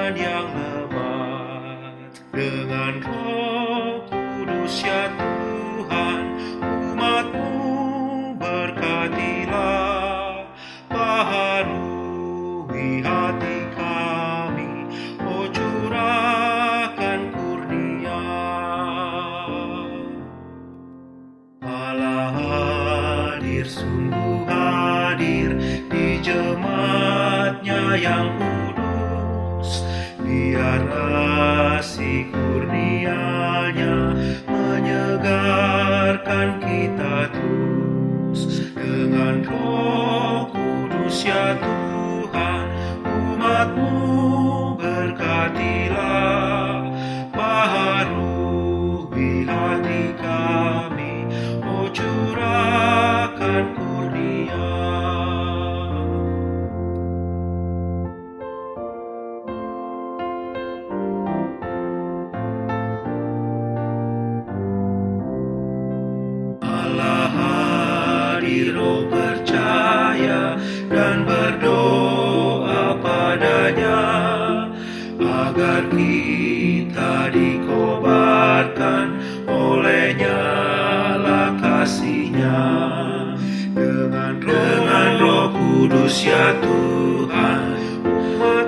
iman yang lebat. Dengan Roh Kudus ya Tuhan, umat-Mu berkatilah, baharui hati kami, oh curahkan kurnia. Allah hadir, sungguh hadir di jemaatnya yang kudus. Biar kasih kurnia-Nya menyegarkan kita terus. Dengan Roh Kudus ya Tuhan, umat-Mu berkatilah, baharui hati kami, oh curahkan kurnia. Allah hadir, oh percaya dan berdoa padanya, agar kita dikobarkan oleh nyala kasih-Nya. Dengan Roh Kudus ya Tuhan,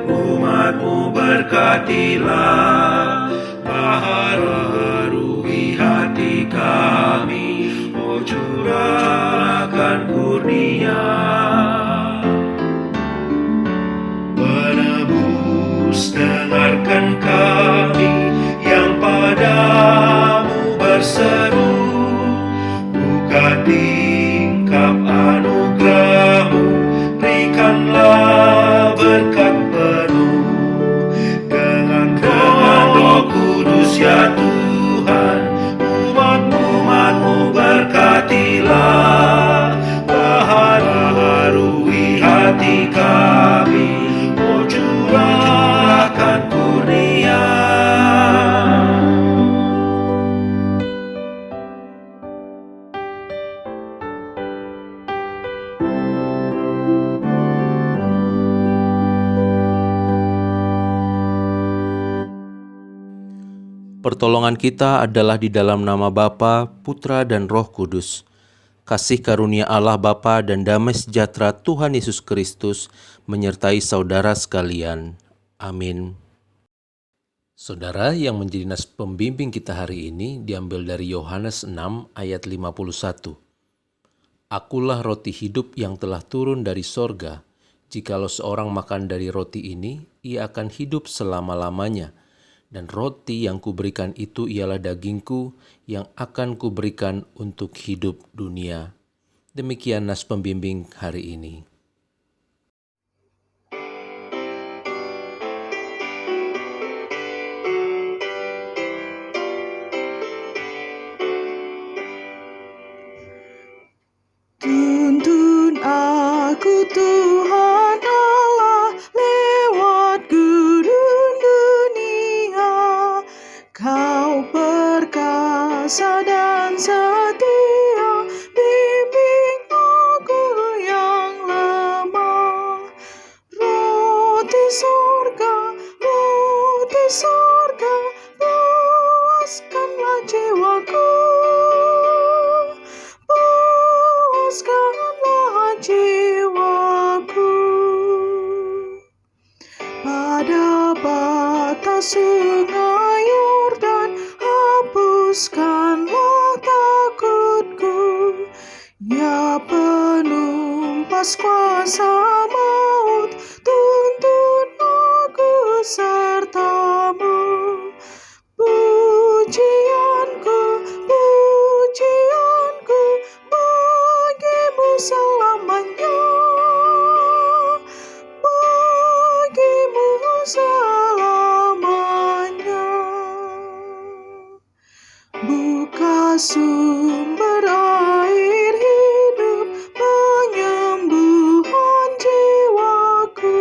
umat-Mu berkatilah, baharui hati kami, oh curahkan kurnia. Penebus, dengarkan kami yang padamu berseru, buka tingkap anugerah-Mu, berikanlah berkat penuh. Dengan Roh Kudus ya Tuhan, umat-Mu berkatilah, baharui hati kami, oh curahkan kurnia. Pertolongan kita adalah di dalam nama Bapa, Putra, dan Roh Kudus. Kasih karunia Allah Bapa dan damai sejahtera Tuhan Yesus Kristus menyertai saudara sekalian. Amin. Saudara, yang menjadi nas pembimbing kita hari ini diambil dari Yohanes 6 ayat 51. Akulah roti hidup yang telah turun dari sorga. Jikalau seorang makan dari roti ini, ia akan hidup selama-lamanya. Dan roti yang kuberikan itu ialah dagingku yang akan kuberikan untuk hidup dunia. Demikian nas pembimbing hari ini. Tuntun aku Tuhan Allah lewat gurun dunia, Kau perkasa dan setia, bimbing aku yang lemah. Roti sorga, puaskanlah jiwaku. Puaskanlah jiwaku. Pada batas sungai Yordan, hapuskanlah takutku. Ya penumpas kuasa maut, tuntun aku serta-Mu. Pujianku bagi-Mu selamanya, bagi-Mu selamanya. Buka sumber air hidup, penyembuhan jiwaku,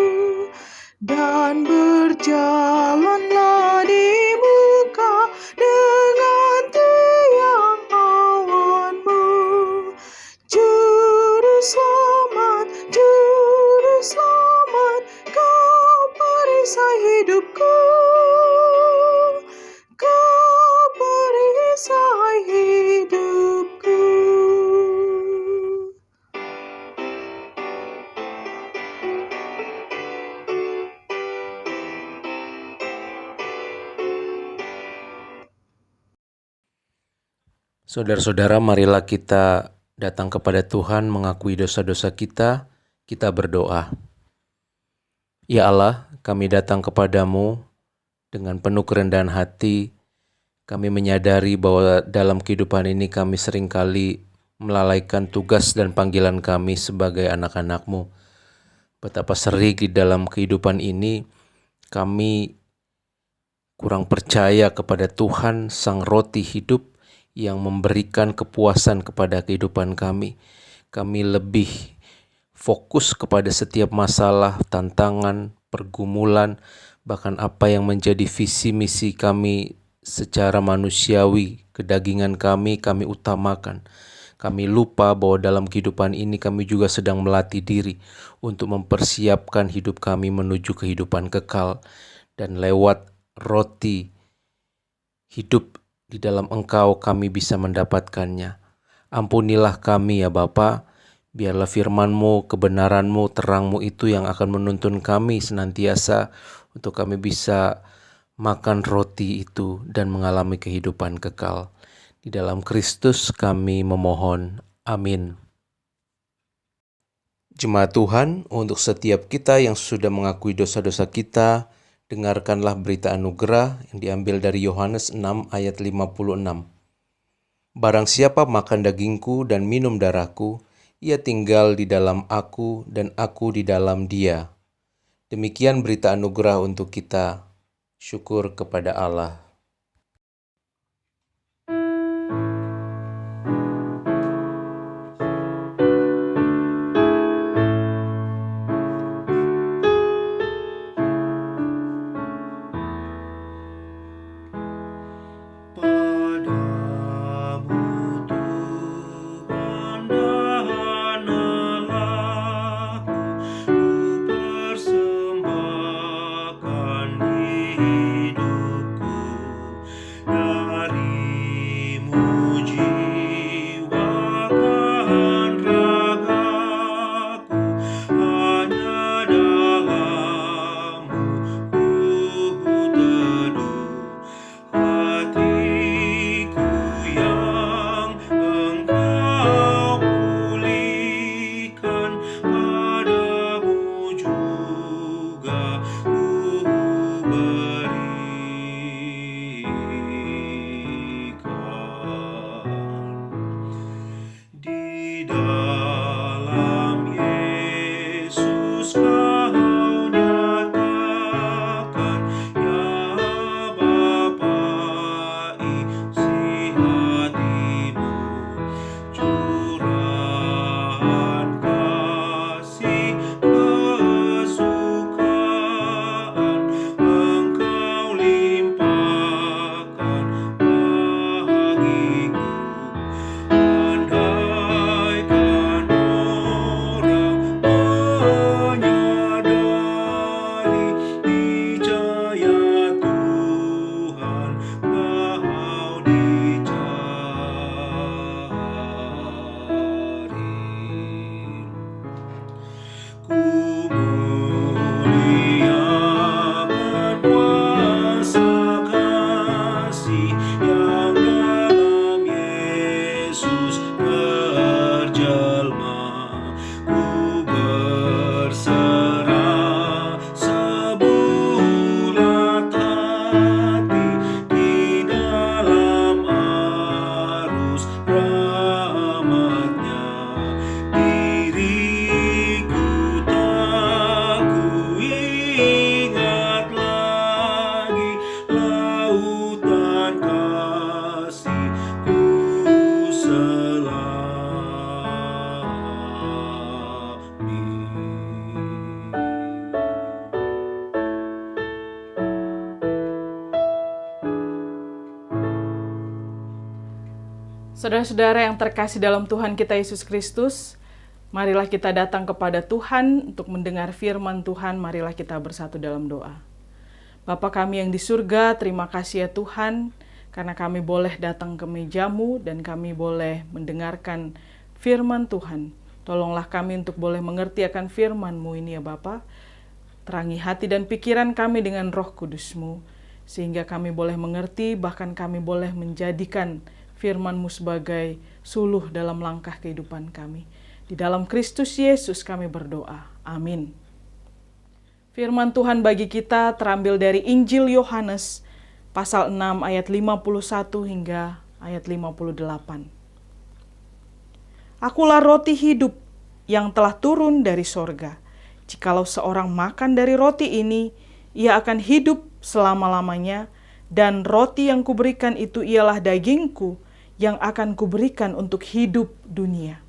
dan berjalanlah di muka dengan tiang awan-Mu. Juru selamat, Kau beri perisai hidupku, Kau perisai hidupku. Saudara-saudara, marilah kita datang kepada Tuhan mengakui dosa-dosa kita berdoa. Ya Allah, kami datang kepadamu dengan penuh kerendahan hati. Kami menyadari bahwa dalam kehidupan ini kami seringkali melalaikan tugas dan panggilan kami sebagai anak-anak-Mu. Betapa sering di dalam kehidupan ini kami kurang percaya kepada Tuhan, Sang Roti hidup, yang memberikan kepuasan kepada kehidupan kami. Kami lebih fokus kepada setiap masalah, tantangan, pergumulan, bahkan apa yang menjadi visi misi kami secara manusiawi, kedagingan kami utamakan. Kami lupa bahwa dalam kehidupan ini kami juga sedang melatih diri untuk mempersiapkan hidup kami menuju kehidupan kekal. Dan lewat roti hidup di dalam Engkau kami bisa mendapatkannya. Ampunilah kami ya Bapa, biarlah firman-Mu, kebenaran-Mu, terang-Mu itu yang akan menuntun kami senantiasa untuk kami bisa makan roti itu dan mengalami kehidupan kekal. Di dalam Kristus kami memohon. Amin. Jemaat Tuhan, untuk setiap kita yang sudah mengakui dosa-dosa kita, dengarkanlah berita anugerah yang diambil dari Yohanes 6 ayat 56. Barang siapa makan dagingku dan minum darahku, ia tinggal di dalam aku dan aku di dalam dia. Demikian berita anugerah untuk kita. Syukur kepada Allah. Saudara-saudara yang terkasih dalam Tuhan kita Yesus Kristus, marilah kita datang kepada Tuhan untuk mendengar firman Tuhan. Marilah kita bersatu dalam doa. Bapa kami yang di surga, terima kasih ya Tuhan, karena kami boleh datang ke meja-Mu dan kami boleh mendengarkan firman Tuhan. Tolonglah kami untuk boleh mengerti akan firman-Mu ini ya Bapa. Terangi hati dan pikiran kami dengan Roh Kudus-Mu, sehingga kami boleh mengerti, bahkan kami boleh menjadikan firman-Mu sebagai suluh dalam langkah kehidupan kami. Di dalam Kristus Yesus kami berdoa. Amin. Firman Tuhan bagi kita terambil dari Injil Yohanes pasal 6 ayat 51 hingga ayat 58. Akulah roti hidup yang telah turun dari sorga. Jikalau seorang makan dari roti ini, ia akan hidup selama-lamanya, dan roti yang kuberikan itu ialah dagingku yang akan kuberikan untuk hidup dunia.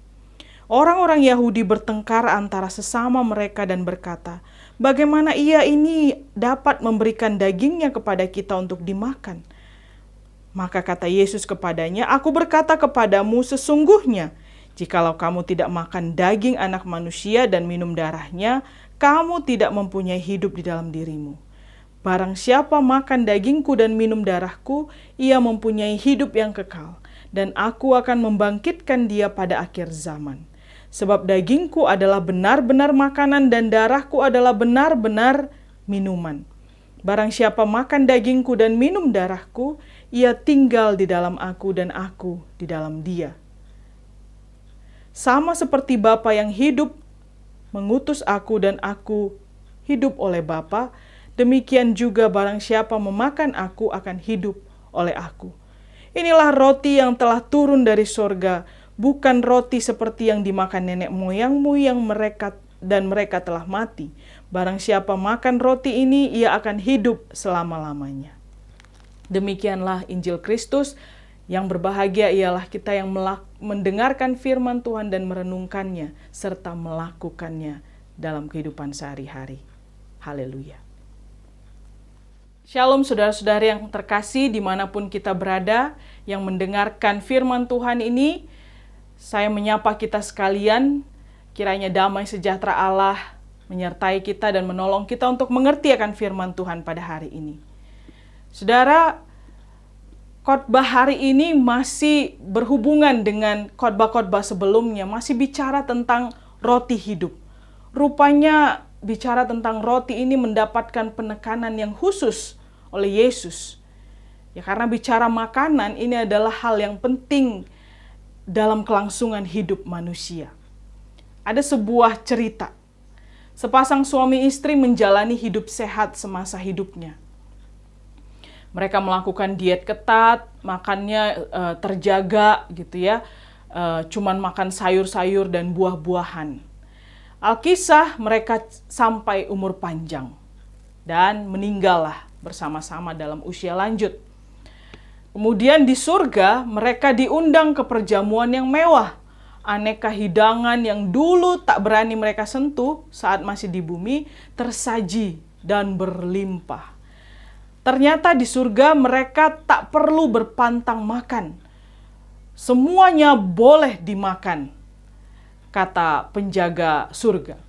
Orang-orang Yahudi bertengkar antara sesama mereka dan berkata, bagaimana ia ini dapat memberikan dagingnya kepada kita untuk dimakan? Maka kata Yesus kepadanya, aku berkata kepadamu sesungguhnya, jikalau kamu tidak makan daging anak manusia dan minum darahnya, kamu tidak mempunyai hidup di dalam dirimu. Barang siapa makan dagingku dan minum darahku, ia mempunyai hidup yang kekal, dan aku akan membangkitkan dia pada akhir zaman. Sebab dagingku adalah benar-benar makanan dan darahku adalah benar-benar minuman. Barang siapa makan dagingku dan minum darahku, ia tinggal di dalam aku dan aku di dalam dia. Sama seperti Bapa yang hidup mengutus aku dan aku hidup oleh Bapa, demikian juga barang siapa memakan aku akan hidup oleh aku. Inilah roti yang telah turun dari sorga, bukan roti seperti yang dimakan nenek moyangmu yang mereka telah mati. Barang siapa makan roti ini, ia akan hidup selama-lamanya. Demikianlah Injil Kristus. Yang berbahagia ialah kita yang mendengarkan firman Tuhan dan merenungkannya, serta melakukannya dalam kehidupan sehari-hari. Haleluya. Shalom saudara-saudari yang terkasih dimanapun kita berada, yang mendengarkan firman Tuhan ini. Saya menyapa kita sekalian, kiranya damai sejahtera Allah menyertai kita dan menolong kita untuk mengerti akan firman Tuhan pada hari ini. Saudara, khotbah hari ini masih berhubungan dengan khotbah-khotbah sebelumnya, masih bicara tentang roti hidup. Rupanya bicara tentang roti ini mendapatkan penekanan yang khusus oleh Yesus. Ya, karena bicara makanan ini adalah hal yang penting dalam kelangsungan hidup manusia. Ada sebuah cerita. Sepasang suami istri menjalani hidup sehat semasa hidupnya. Mereka melakukan diet ketat, makannya terjaga gitu ya. Cuman makan sayur-sayur dan buah-buahan. Alkisah mereka sampai umur panjang dan meninggallah bersama-sama dalam usia lanjut. Kemudian di surga mereka diundang ke perjamuan yang mewah. Aneka hidangan yang dulu tak berani mereka sentuh saat masih di bumi tersaji dan berlimpah. Ternyata di surga mereka tak perlu berpantang makan. Semuanya boleh dimakan, kata penjaga surga.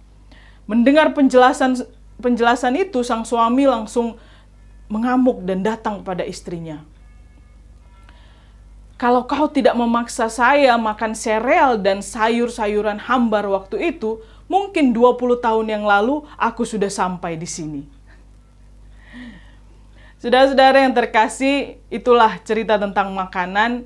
Mendengar penjelasan itu, sang suami langsung mengamuk dan datang pada istrinya. Kalau kau tidak memaksa saya makan sereal dan sayur-sayuran hambar waktu itu, mungkin 20 tahun yang lalu aku sudah sampai di sini. Saudara-saudara yang terkasih, itulah cerita tentang makanan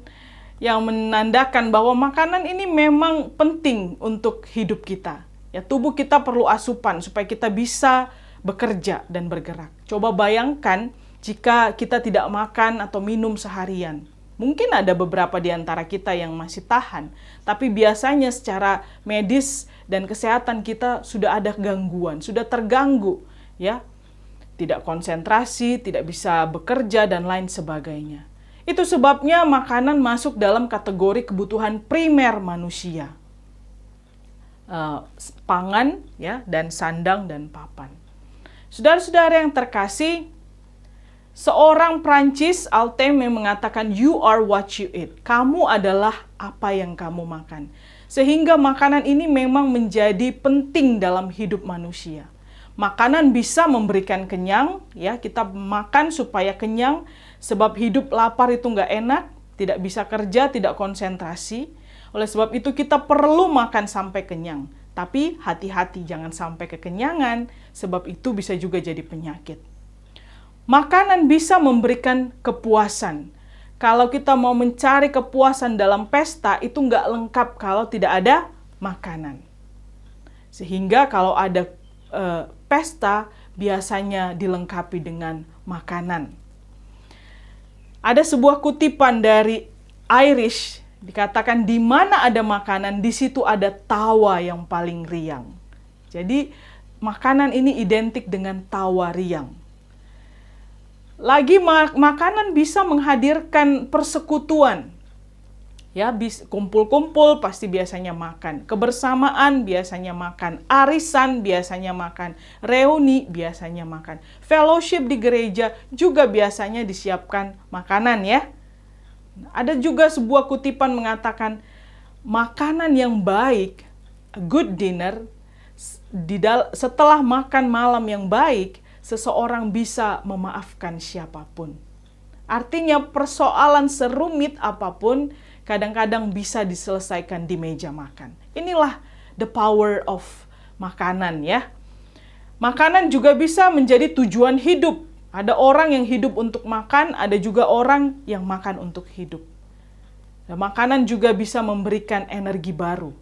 yang menandakan bahwa makanan ini memang penting untuk hidup kita. Ya, tubuh kita perlu asupan supaya kita bisa bekerja dan bergerak. Coba bayangkan jika kita tidak makan atau minum seharian. Mungkin ada beberapa di antara kita yang masih tahan, tapi biasanya secara medis dan kesehatan kita sudah ada gangguan, sudah terganggu, ya. Tidak konsentrasi, tidak bisa bekerja dan lain sebagainya. Itu sebabnya makanan masuk dalam kategori kebutuhan primer manusia. Pangan, ya, dan sandang dan papan. Saudara-saudara yang terkasih, seorang Prancis, Alteme, mengatakan, you are what you eat. Kamu adalah apa yang kamu makan. Sehingga makanan ini memang menjadi penting dalam hidup manusia. Makanan bisa memberikan kenyang, ya, kita makan supaya kenyang, sebab hidup lapar itu nggak enak, tidak bisa kerja, tidak konsentrasi. Oleh sebab itu kita perlu makan sampai kenyang. Tapi hati-hati jangan sampai kekenyangan, sebab itu bisa juga jadi penyakit. Makanan bisa memberikan kepuasan. Kalau kita mau mencari kepuasan dalam pesta, itu nggak lengkap kalau tidak ada makanan. Sehingga kalau ada pesta, biasanya dilengkapi dengan makanan. Ada sebuah kutipan dari Irish, dikatakan di mana ada makanan, di situ ada tawa yang paling riang. Jadi makanan ini identik dengan tawa riang. Lagi makanan bisa menghadirkan persekutuan. Ya, kumpul-kumpul pasti biasanya makan. Kebersamaan biasanya makan. Arisan biasanya makan. Reuni biasanya makan. Fellowship di gereja juga biasanya disiapkan makanan, ya. Ada juga sebuah kutipan mengatakan, makanan yang baik, a good dinner, setelah makan malam yang baik, seseorang bisa memaafkan siapapun. Artinya persoalan serumit apapun kadang-kadang bisa diselesaikan di meja makan. Inilah the power of makanan, ya. Makanan juga bisa menjadi tujuan hidup. Ada orang yang hidup untuk makan, ada juga orang yang makan untuk hidup. Dan makanan juga bisa memberikan energi baru.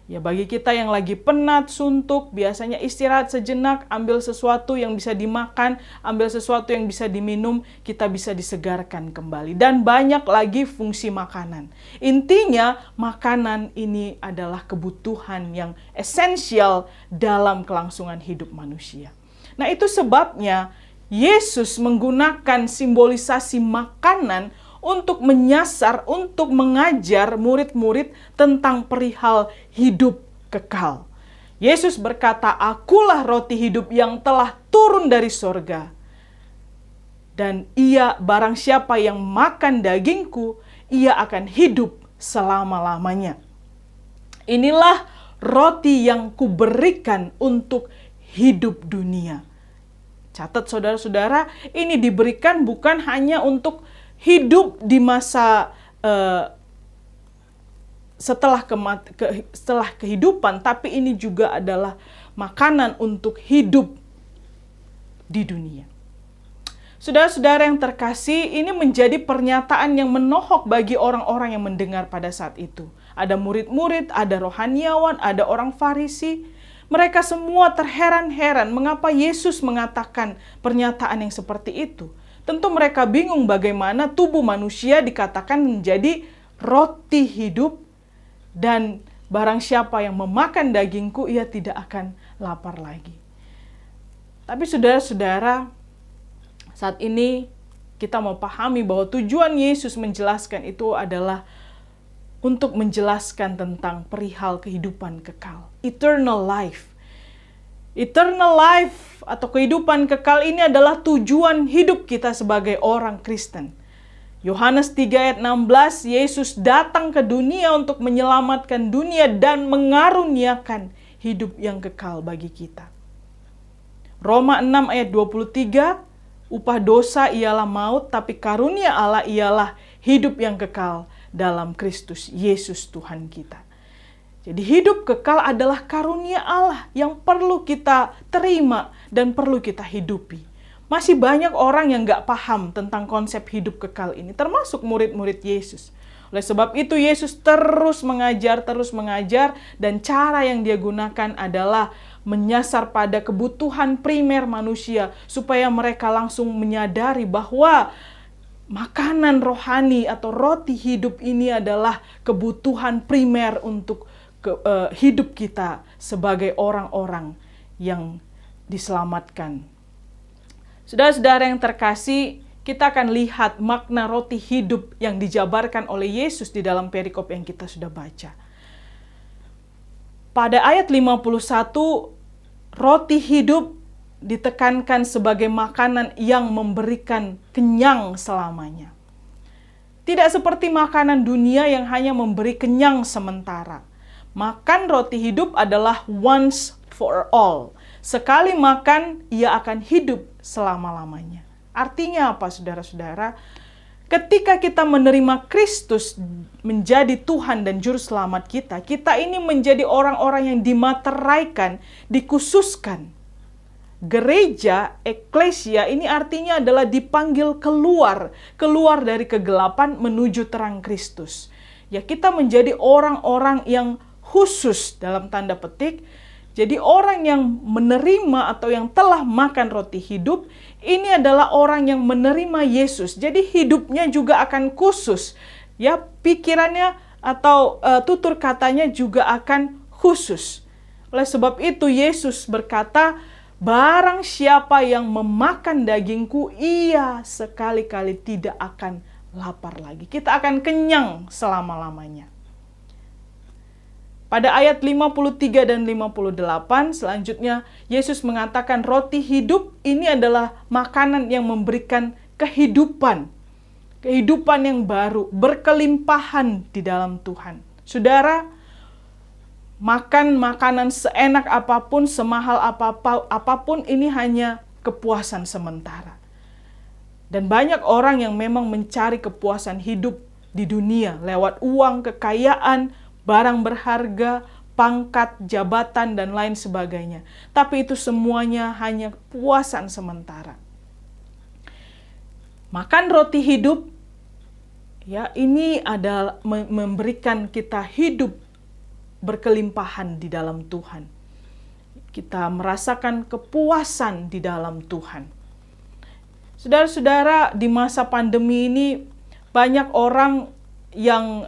Ya, bagi kita yang lagi penat, suntuk, biasanya istirahat sejenak, ambil sesuatu yang bisa dimakan, ambil sesuatu yang bisa diminum, kita bisa disegarkan kembali. Dan banyak lagi fungsi makanan. Intinya, makanan ini adalah kebutuhan yang esensial dalam kelangsungan hidup manusia. Nah, itu sebabnya Yesus menggunakan simbolisasi makanan untuk menyasar, untuk mengajar murid-murid tentang perihal hidup kekal. Yesus berkata, "Akulah roti hidup yang telah turun dari sorga. Dan barang siapa yang makan dagingku, ia akan hidup selama-lamanya. Inilah roti yang kuberikan untuk hidup dunia." Catat saudara-saudara, ini diberikan bukan hanya untuk hidup di masa setelah kehidupan, tapi ini juga adalah makanan untuk hidup di dunia. Saudara-saudara yang terkasih, ini menjadi pernyataan yang menohok bagi orang-orang yang mendengar pada saat itu. Ada murid-murid, ada rohaniawan, ada orang Farisi. Mereka semua terheran-heran mengapa Yesus mengatakan pernyataan yang seperti itu. Tentu mereka bingung bagaimana tubuh manusia dikatakan menjadi roti hidup, dan barang siapa yang memakan dagingku, ia tidak akan lapar lagi. Tapi saudara-saudara, saat ini kita mau pahami bahwa tujuan Yesus menjelaskan itu adalah untuk menjelaskan tentang perihal kehidupan kekal. Eternal life. Eternal life atau kehidupan kekal ini adalah tujuan hidup kita sebagai orang Kristen. Yohanes 3 ayat 16, Yesus datang ke dunia untuk menyelamatkan dunia dan mengaruniakan hidup yang kekal bagi kita. Roma 6 ayat 23, upah dosa ialah maut, tapi karunia Allah ialah hidup yang kekal dalam Kristus Yesus Tuhan kita. Jadi hidup kekal adalah karunia Allah yang perlu kita terima dan perlu kita hidupi. Masih banyak orang yang gak paham tentang konsep hidup kekal ini, termasuk murid-murid Yesus. Oleh sebab itu Yesus terus mengajar, dan cara yang dia gunakan adalah menyasar pada kebutuhan primer manusia, supaya mereka langsung menyadari bahwa makanan rohani atau roti hidup ini adalah kebutuhan primer untuk hidup kita sebagai orang-orang yang diselamatkan. Saudara-saudara yang terkasih, kita akan lihat makna roti hidup yang dijabarkan oleh Yesus di dalam perikop yang kita sudah baca. Pada ayat 51, roti hidup ditekankan sebagai makanan yang memberikan kenyang selamanya. Tidak seperti makanan dunia yang hanya memberi kenyang sementara. Makan roti hidup adalah once for all. sekali makan, ia akan hidup selama-lamanya. Artinya apa, saudara-saudara? Ketika kita menerima Kristus menjadi Tuhan dan Juru Selamat kita, kita ini menjadi orang-orang yang dimateraikan, dikhususkan. Gereja, eklesia, ini artinya adalah dipanggil keluar dari kegelapan menuju terang Kristus. Ya, kita menjadi orang-orang yang khusus dalam tanda petik. Jadi orang yang menerima atau yang telah makan roti hidup, ini adalah orang yang menerima Yesus. Jadi hidupnya juga akan khusus. Ya, pikirannya atau tutur katanya juga akan khusus. Oleh sebab itu Yesus berkata, barang siapa yang memakan dagingku, ia sekali-kali tidak akan lapar lagi. Kita akan kenyang selama-lamanya. Pada ayat 53 dan 58 selanjutnya Yesus mengatakan roti hidup ini adalah makanan yang memberikan kehidupan. Kehidupan yang baru, berkelimpahan di dalam Tuhan. Saudara, makan makanan seenak apapun, semahal apapun ini hanya kepuasan sementara. Dan banyak orang yang memang mencari kepuasan hidup di dunia lewat uang, kekayaan, barang berharga, pangkat, jabatan, dan lain sebagainya. Tapi itu semuanya hanya kepuasan sementara. Makan roti hidup, ya, ini adalah memberikan kita hidup berkelimpahan di dalam Tuhan. Kita merasakan kepuasan di dalam Tuhan. Saudara-saudara, di masa pandemi ini banyak orang yang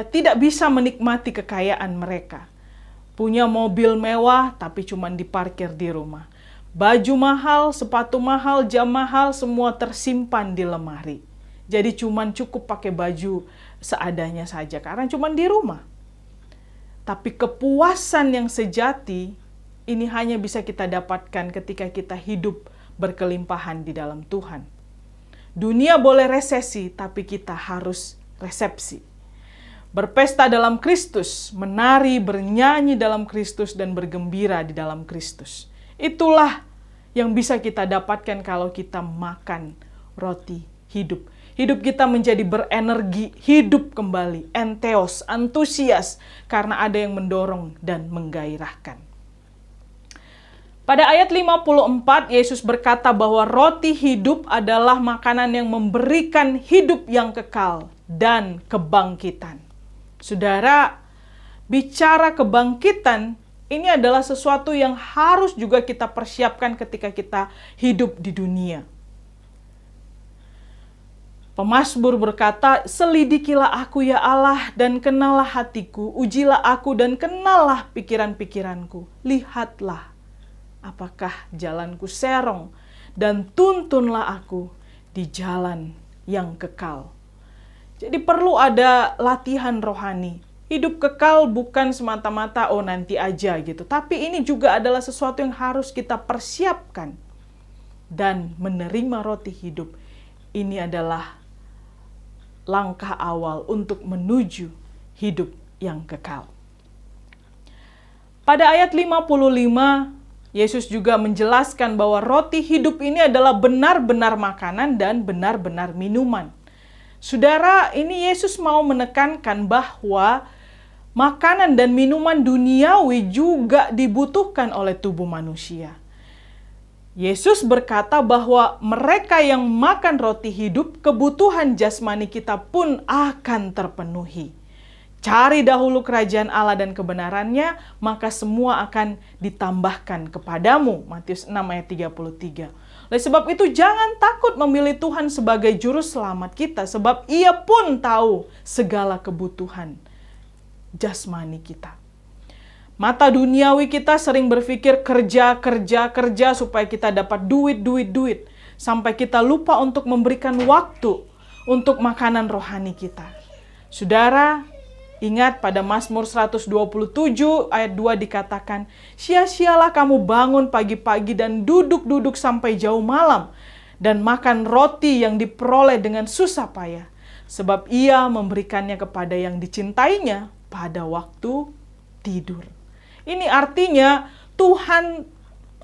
tidak bisa menikmati kekayaan mereka. Punya mobil mewah tapi cuma diparkir di rumah. Baju mahal, sepatu mahal, jam mahal, semua tersimpan di lemari. Jadi cuma cukup pakai baju seadanya saja karena cuma di rumah. Tapi kepuasan yang sejati ini hanya bisa kita dapatkan ketika kita hidup berkelimpahan di dalam Tuhan. Dunia boleh resesi, tapi kita harus resepsi. Berpesta dalam Kristus, menari, bernyanyi dalam Kristus, dan bergembira di dalam Kristus. Itulah yang bisa kita dapatkan kalau kita makan roti hidup. Hidup kita menjadi berenergi, hidup kembali, entheos, antusias, karena ada yang mendorong dan menggairahkan. Pada ayat 54, Yesus berkata bahwa roti hidup adalah makanan yang memberikan hidup yang kekal dan kebangkitan. Saudara, bicara kebangkitan, ini adalah sesuatu yang harus juga kita persiapkan ketika kita hidup di dunia. Pemazmur berkata, selidikilah aku ya Allah dan kenallah hatiku, ujilah aku dan kenallah pikiran-pikiranku. Lihatlah apakah jalanku serong dan tuntunlah aku di jalan yang kekal. Jadi perlu ada latihan rohani. Hidup kekal bukan semata-mata nanti aja gitu. Tapi ini juga adalah sesuatu yang harus kita persiapkan. Dan menerima roti hidup ini adalah langkah awal untuk menuju hidup yang kekal. Pada ayat 55, Yesus juga menjelaskan bahwa roti hidup ini adalah benar-benar makanan dan benar-benar minuman. Saudara, ini Yesus mau menekankan bahwa makanan dan minuman duniawi juga dibutuhkan oleh tubuh manusia. Yesus berkata bahwa mereka yang makan roti hidup, kebutuhan jasmani kita pun akan terpenuhi. Cari dahulu kerajaan Allah dan kebenarannya, maka semua akan ditambahkan kepadamu. Matius 6 ayat 33. Oleh sebab itu jangan takut memilih Tuhan sebagai juru selamat kita, sebab Ia pun tahu segala kebutuhan jasmani kita. Mata duniawi kita sering berpikir kerja supaya kita dapat duit. Sampai kita lupa untuk memberikan waktu untuk makanan rohani kita. Saudara, ingat pada Mazmur 127 ayat 2 dikatakan, sia-sialah kamu bangun pagi-pagi dan duduk sampai jauh malam, dan makan roti yang diperoleh dengan susah payah, sebab Ia memberikannya kepada yang dicintainya pada waktu tidur. Ini artinya Tuhan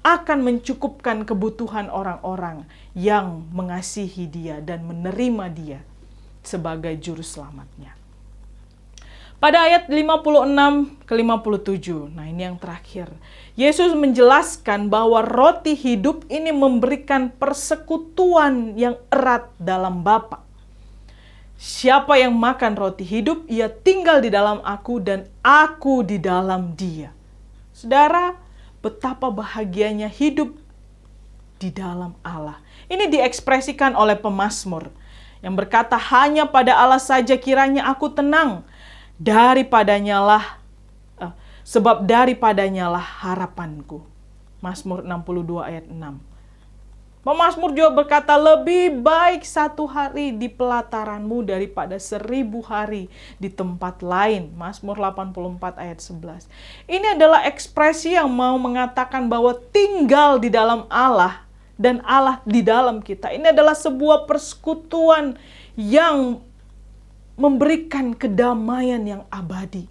akan mencukupkan kebutuhan orang-orang yang mengasihi Dia dan menerima Dia sebagai juru selamatnya. Pada ayat 56 ke 57, nah ini yang terakhir. Yesus menjelaskan bahwa roti hidup ini memberikan persekutuan yang erat dalam Bapa. Siapa yang makan roti hidup, ia tinggal di dalam aku dan aku di dalam dia. Saudara, betapa bahagianya hidup di dalam Allah. Ini diekspresikan oleh pemazmur yang berkata, hanya pada Allah saja kiranya aku tenang, sebab daripadanya lah harapanku. Mazmur 62 ayat 6. Pemazmur juga berkata, lebih baik 1 hari di pelataranmu daripada 1000 hari di tempat lain. Mazmur 84 ayat 11. Ini adalah ekspresi yang mau mengatakan bahwa tinggal di dalam Allah dan Allah di dalam kita. Ini adalah sebuah persekutuan yang memberikan kedamaian yang abadi.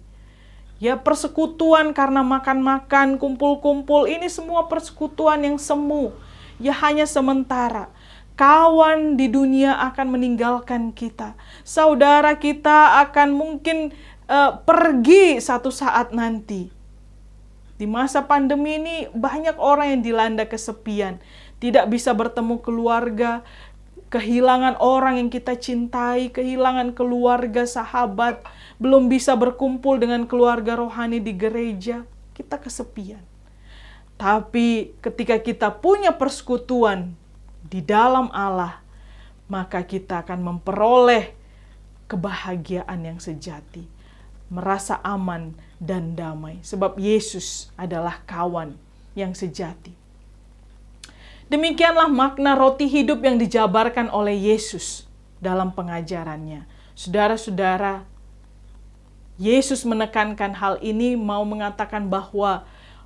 Ya, persekutuan karena makan-makan, kumpul-kumpul, ini semua persekutuan yang semu. Ya, hanya sementara. Kawan di dunia akan meninggalkan kita. Saudara kita akan mungkin pergi satu saat nanti. Di masa pandemi ini banyak orang yang dilanda kesepian. Tidak bisa bertemu keluarga, kehilangan orang yang kita cintai, kehilangan keluarga, sahabat, belum bisa berkumpul dengan keluarga rohani di gereja. Kita kesepian. Tapi ketika kita punya persekutuan di dalam Allah, maka kita akan memperoleh kebahagiaan yang sejati, merasa aman dan damai, sebab Yesus adalah kawan yang sejati. Demikianlah makna roti hidup yang dijabarkan oleh Yesus dalam pengajarannya. Saudara-saudara, Yesus menekankan hal ini, mau mengatakan bahwa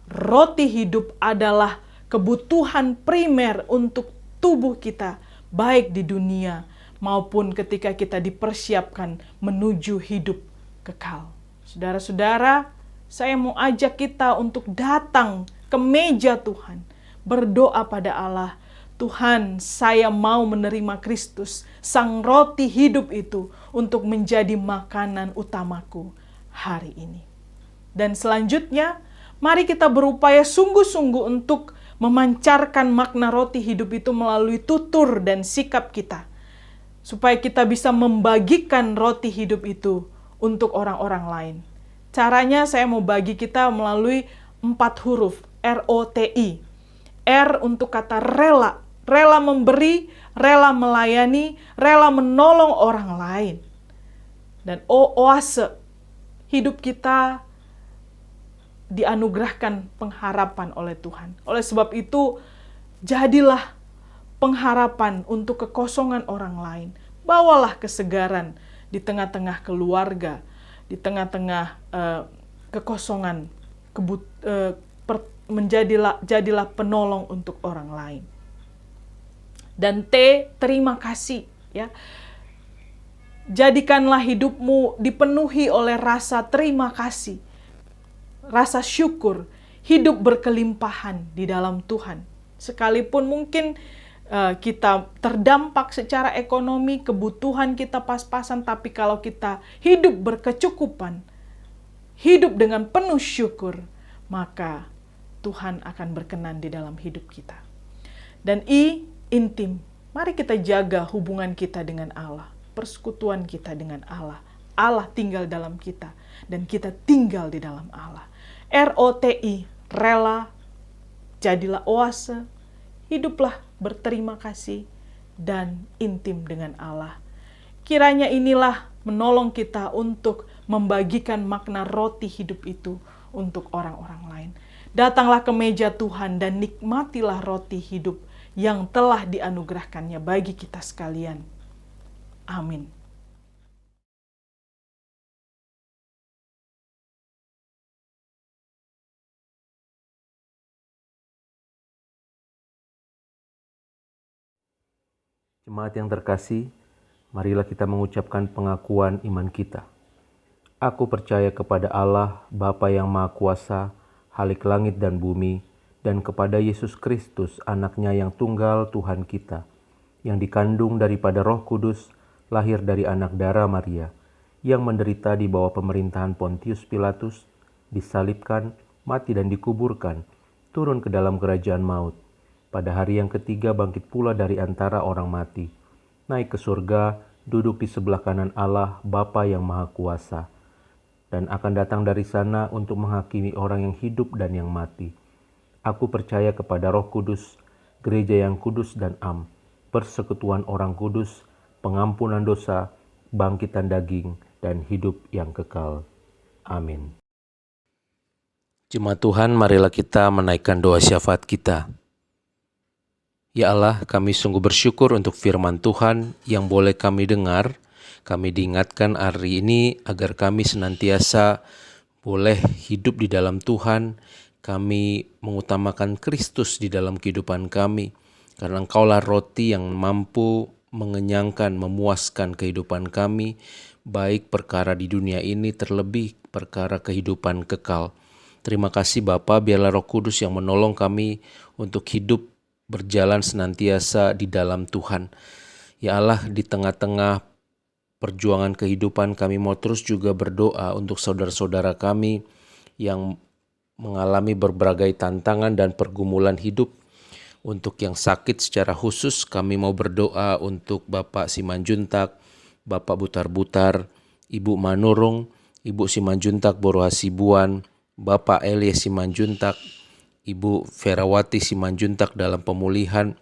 roti hidup adalah kebutuhan primer untuk tubuh kita, baik di dunia maupun ketika kita dipersiapkan menuju hidup kekal. Saudara-saudara, saya mau ajak kita untuk datang ke meja Tuhan, berdoa pada Allah, Tuhan, saya mau menerima Kristus, sang roti hidup itu, untuk menjadi makanan utamaku hari ini. Dan selanjutnya, mari kita berupaya sungguh-sungguh untuk memancarkan makna roti hidup itu melalui tutur dan sikap kita. Supaya kita bisa membagikan roti hidup itu untuk orang-orang lain. Caranya saya mau bagi kita melalui 4 huruf, ROTI. R untuk kata rela. Rela memberi, rela melayani, rela menolong orang lain. Dan oase, hidup kita dianugerahkan pengharapan oleh Tuhan. Oleh sebab itu, jadilah pengharapan untuk kekosongan orang lain. Bawalah kesegaran di tengah-tengah keluarga, di tengah-tengah kekosongan, jadilah penolong untuk orang lain. Dan T, terima kasih. Ya. Jadikanlah hidupmu dipenuhi oleh rasa terima kasih, rasa syukur, hidup berkelimpahan di dalam Tuhan. Sekalipun mungkin kita terdampak secara ekonomi, kebutuhan kita pas-pasan, tapi kalau kita hidup berkecukupan, hidup dengan penuh syukur, maka Tuhan akan berkenan di dalam hidup kita. Dan I, intim. Mari kita jaga hubungan kita dengan Allah, persekutuan kita dengan Allah. Allah tinggal dalam kita, dan kita tinggal di dalam Allah. ROTI, rela, jadilah oase, hiduplah berterima kasih, dan intim dengan Allah. Kiranya inilah menolong kita untuk membagikan makna roti hidup itu untuk orang-orang lain. Datanglah ke meja Tuhan dan nikmatilah roti hidup yang telah dianugerahkannya bagi kita sekalian. Amin. Jemaat yang terkasih, marilah kita mengucapkan pengakuan iman kita. Aku percaya kepada Allah, Bapa yang Maha Kuasa, Halik langit dan bumi, dan kepada Yesus Kristus, anaknya yang tunggal Tuhan kita, yang dikandung daripada Roh Kudus, lahir dari anak darah Maria, yang menderita di bawah pemerintahan Pontius Pilatus, disalibkan, mati dan dikuburkan, turun ke dalam kerajaan maut. Pada hari yang ketiga bangkit pula dari antara orang mati, naik ke surga, duduk di sebelah kanan Allah, Bapa yang Maha Kuasa, dan akan datang dari sana untuk menghakimi orang yang hidup dan yang mati. Aku percaya kepada Roh Kudus, gereja yang kudus dan am, persekutuan orang kudus, pengampunan dosa, bangkitan daging, dan hidup yang kekal. Amin. Jemaat Tuhan, marilah kita menaikkan doa syafaat kita. Ya Allah, kami sungguh bersyukur untuk firman Tuhan yang boleh kami dengar. Kami diingatkan hari ini agar kami senantiasa boleh hidup di dalam Tuhan. Kami mengutamakan Kristus di dalam kehidupan kami. Karena Engkaulah roti yang mampu mengenyangkan, memuaskan kehidupan kami, baik perkara di dunia ini terlebih perkara kehidupan kekal. Terima kasih Bapa, biarlah Roh Kudus yang menolong kami untuk hidup berjalan senantiasa di dalam Tuhan. Ya Allah, di tengah-tengah perjuangan kehidupan kami mau terus juga berdoa untuk saudara-saudara kami yang mengalami berbagai tantangan dan pergumulan hidup. Untuk yang sakit secara khusus kami mau berdoa untuk Bapak Simanjuntak, Bapak Butar-Butar, Ibu Manurung, Ibu Simanjuntak Boro Hasibuan, Bapak Elie Simanjuntak, Ibu Ferawati Simanjuntak dalam pemulihan,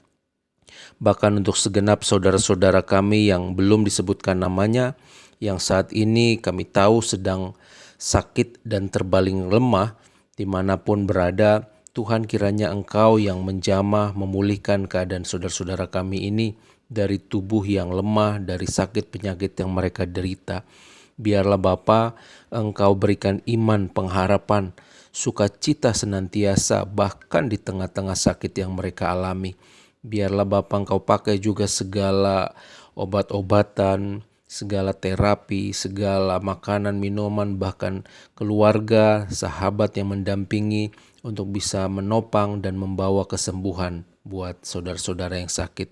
bahkan untuk segenap saudara-saudara kami yang belum disebutkan namanya, yang saat ini kami tahu sedang sakit dan terbaling lemah, dimanapun berada. Tuhan, kiranya Engkau yang menjamah memulihkan keadaan saudara-saudara kami ini dari tubuh yang lemah, dari sakit penyakit yang mereka derita. Biarlah Bapa, Engkau berikan iman, pengharapan, sukacita senantiasa bahkan di tengah-tengah sakit yang mereka alami. Biarlah Bapa, Engkau pakai juga segala obat-obatan, segala terapi, segala makanan, minuman, bahkan keluarga, sahabat yang mendampingi untuk bisa menopang dan membawa kesembuhan buat saudara-saudara yang sakit.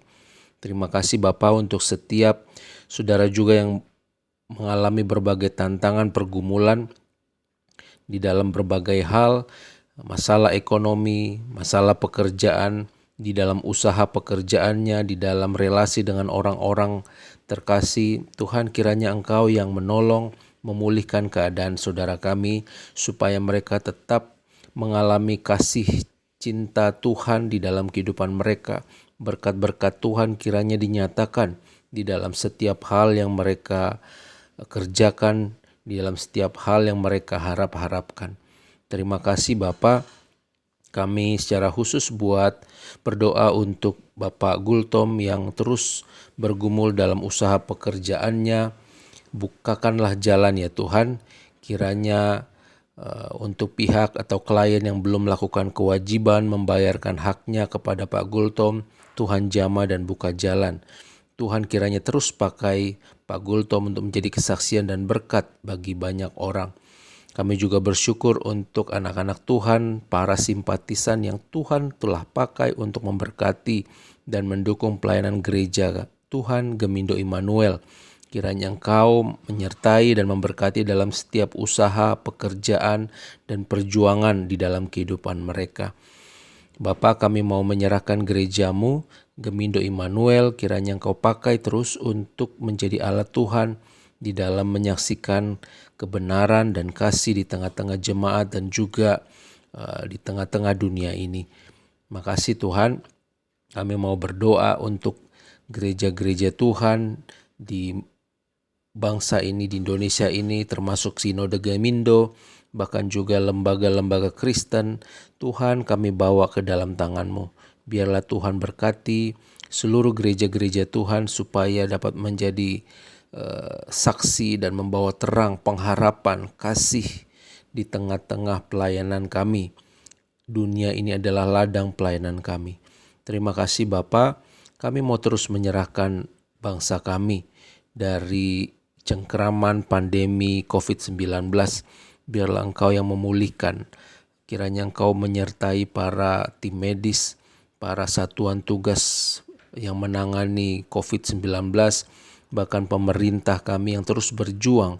Terima kasih Bapa untuk setiap saudara juga yang mengalami berbagai tantangan, pergumulan di dalam berbagai hal, masalah ekonomi, masalah pekerjaan, di dalam usaha pekerjaannya, di dalam relasi dengan orang-orang terkasih. Tuhan, kiranya Engkau yang menolong, memulihkan keadaan saudara kami, supaya mereka tetap mengalami kasih cinta Tuhan di dalam kehidupan mereka. Berkat-berkat Tuhan kiranya dinyatakan di dalam setiap hal yang mereka kerjakan, di dalam setiap hal yang mereka harapkan. Terima kasih Bapa. Kami secara khusus berdoa untuk Bapak Gultom yang terus bergumul dalam usaha pekerjaannya. Bukakanlah jalan ya Tuhan, kiranya untuk pihak atau klien yang belum melakukan kewajiban membayarkan haknya kepada Pak Gultom, Tuhan jamah dan buka jalan. Tuhan kiranya terus pakai Pak Gultom untuk menjadi kesaksian dan berkat bagi banyak orang. Kami juga bersyukur untuk anak-anak Tuhan, para simpatisan yang Tuhan telah pakai untuk memberkati dan mendukung pelayanan gereja Tuhan Gemindo Immanuel. Kiranya Engkau menyertai dan memberkati dalam setiap usaha, pekerjaan, dan perjuangan di dalam kehidupan mereka. Bapa, kami mau menyerahkan gerejamu, Gemindo Immanuel, kiranya Engkau pakai terus untuk menjadi alat Tuhan di dalam menyaksikan kebenaran dan kasih di tengah-tengah jemaat dan juga di tengah-tengah dunia ini. Makasih Tuhan, kami mau berdoa untuk gereja-gereja Tuhan di bangsa ini, di Indonesia ini, termasuk Sinode Gemindo, bahkan juga lembaga-lembaga Kristen. Tuhan, kami bawa ke dalam tangan-Mu. Biarlah Tuhan berkati seluruh gereja-gereja Tuhan supaya dapat menjadi saksi dan membawa terang, pengharapan, kasih di tengah-tengah pelayanan kami. Dunia ini adalah ladang pelayanan kami. Terima kasih Bapa, kami mau terus menyerahkan bangsa kami dari cengkeraman pandemi COVID-19. Biarlah Engkau yang memulihkan Kiranya Engkau menyertai para tim medis, para satuan tugas yang menangani COVID-19, bahkan pemerintah kami yang terus berjuang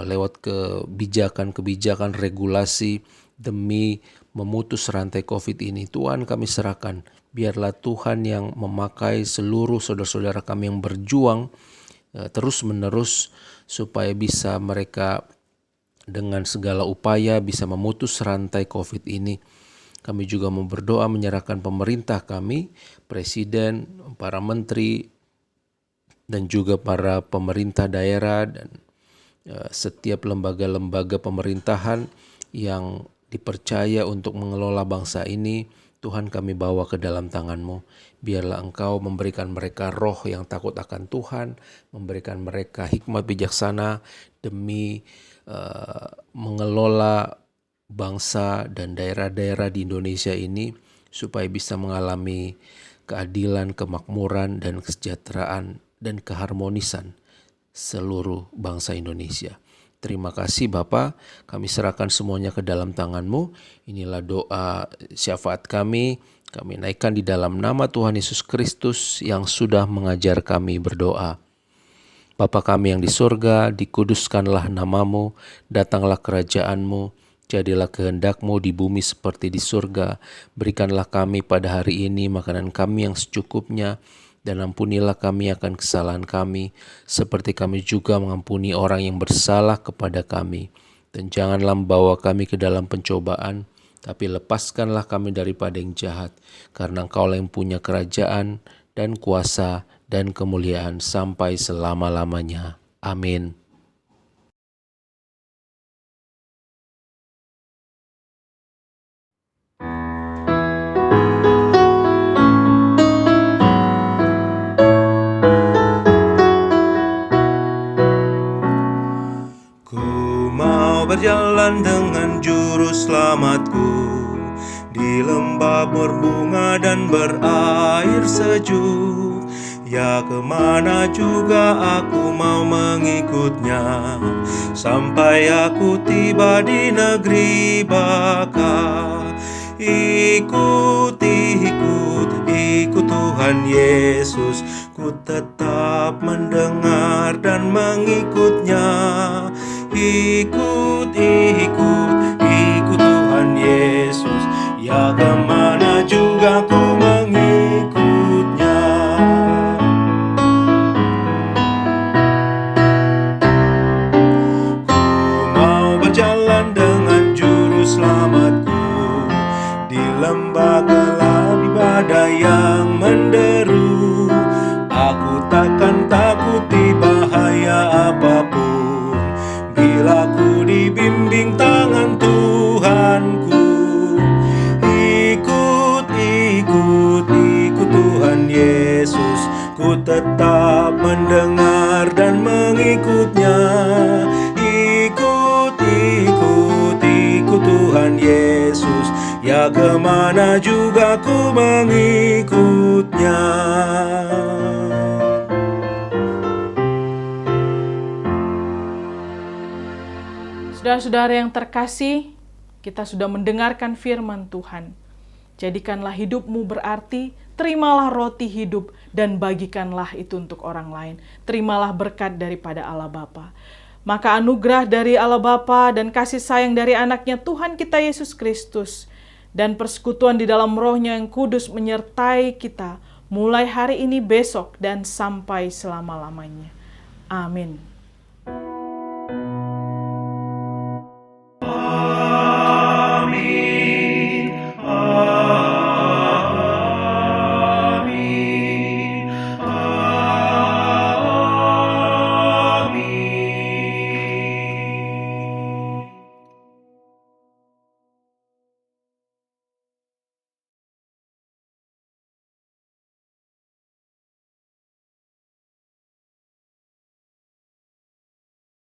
lewat kebijakan-kebijakan regulasi demi memutus rantai COVID ini. Tuhan, kami serahkan, biarlah Tuhan yang memakai seluruh saudara-saudara kami yang berjuang terus-menerus supaya bisa mereka dengan segala upaya bisa memutus rantai COVID ini. Kami juga mau berdoa menyerahkan pemerintah kami, presiden, para menteri, dan juga para pemerintah daerah dan setiap lembaga-lembaga pemerintahan yang dipercaya untuk mengelola bangsa ini. Tuhan, kami bawa ke dalam tangan-Mu. Biarlah Engkau memberikan mereka roh yang takut akan Tuhan, memberikan mereka hikmat bijaksana demi mengelola bangsa dan daerah-daerah di Indonesia ini supaya bisa mengalami keadilan, kemakmuran, dan kesejahteraan dan keharmonisan seluruh bangsa Indonesia. Terima kasih Bapa, kami serahkan semuanya ke dalam tangan-Mu. Inilah doa syafaat kami naikkan di dalam nama Tuhan Yesus Kristus yang sudah mengajar kami berdoa. Bapa kami yang di surga, dikuduskanlah nama-Mu, datanglah kerajaan-Mu, jadilah kehendak-Mu di bumi seperti di surga. Berikanlah kami pada hari ini makanan kami yang secukupnya, dan ampunilah kami akan kesalahan kami, seperti kami juga mengampuni orang yang bersalah kepada kami. Dan janganlah membawa kami ke dalam pencobaan, tapi lepaskanlah kami daripada yang jahat, karena Engkau yang punya kerajaan dan kuasa dan kemuliaan sampai selama-lamanya. Amin. Ku mau berjalan dengan juru selamatku di lembah berbunga dan berair sejuk. Ya, kemana juga aku mau mengikutnya, sampai aku tiba di negeri baka. Ikut Tuhan Yesus, ku tetap mendengar dan mengikutnya. Ikut Tuhan Yesus, ya kemana juga ku mengikutnya. Ku mau berjalan dengan juru selamatku di lembah gelap, di badai yang menderu. Aku takkan takuti bahaya apapun, bila ku dibimbing tangan Tuhanku. Ikut Tuhan Yesus, ku tetap mendengar dan mengikutnya. Ikut Tuhan Yesus, ya kemana juga ku mengikutnya. Saudara-saudara yang terkasih, kita sudah mendengarkan firman Tuhan. Jadikanlah hidupmu berarti, terimalah roti hidup dan bagikanlah itu untuk orang lain. Terimalah berkat daripada Allah Bapa. Maka anugerah dari Allah Bapa dan kasih sayang dari anaknya Tuhan kita Yesus Kristus dan persekutuan di dalam Roh-Nya yang kudus menyertai kita mulai hari ini, besok, dan sampai selama-lamanya. Amin.